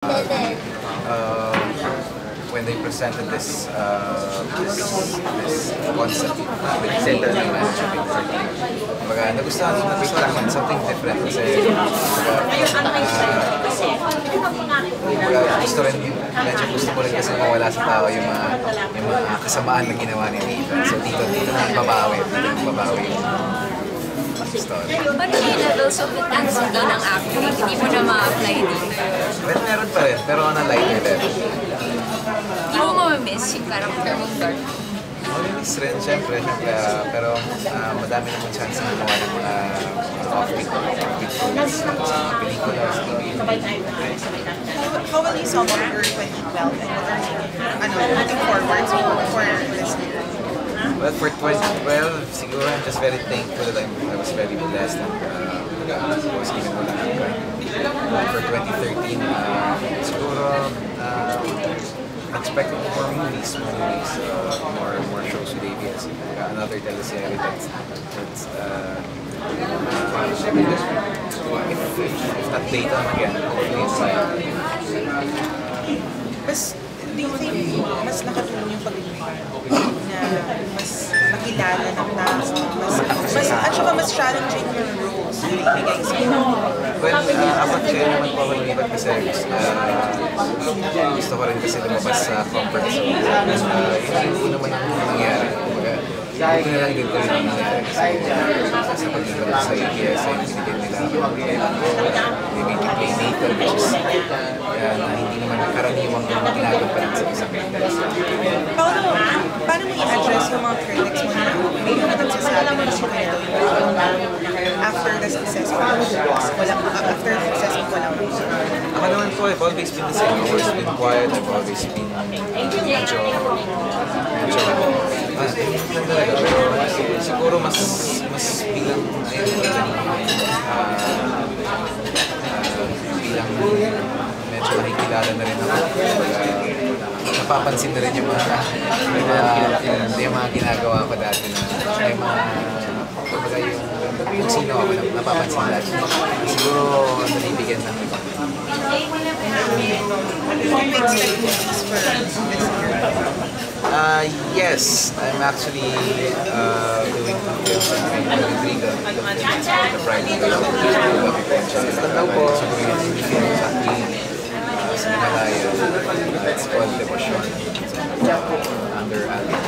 When they presented this concept with center ng management for team. Kumbaga, nagustuhan ko something different kasi gusto ko rin kasi mawala sa tao yung mga kasamaan na ginawa ni Tito. So dito na babawi story. Paano yung levels of intensity ng acting? Hindi mo na ma-apply dito? Well, meron pa rin, pero on a lighter level. Hindi mo ma-miss yung character mong dark? Mamiss rin, syempre, pero madami naman chance na gawa ng mga offbeat films sa pelikula, sa TV. How will you sum up your 2012 and what are you looking forward for this year? Well, for 2012, siguro I'm just very thankful that I was very blessed and I was given mo lang for 2013, siguro expecting more movies, more shows with ABS. Another teleserye that's if not data again, hopefully it's Mas, do you think mas nakatulong yung pag-ibig na mas makilala ng tao, at saka mas challenging yung roles na ibigay sa'yo? Well, apat siya naman po ako lumipat kasi gusto ko rin kasi lumabas sa comfort zone. Yun po naman ang nangyari. Hindi ko na lang din ko rin ang nangyari kasi sa pag-ibig sa ABS ay binigyan nila they made me play Nathan, which is na hindi naman karaniwang ginagampanan sa isang Paano mo i-address yung mga critics mo na may mga nagsasabi na si Tito after the success mo walang ako naman po, I've always been the same. I've always been quiet, I've always been medyo siguro mas bilang medyo nakikilala na rin ako. Napapansin na rin yung mga ginagawa ko dati na yung mga kung sino ako napapansin dati. Siguro nalibigyan ng iba. Yes, I'm actually doing two films with Rodrigo, the Pride of the po. Sa Himalaya, it's called Devotion, under Alvin.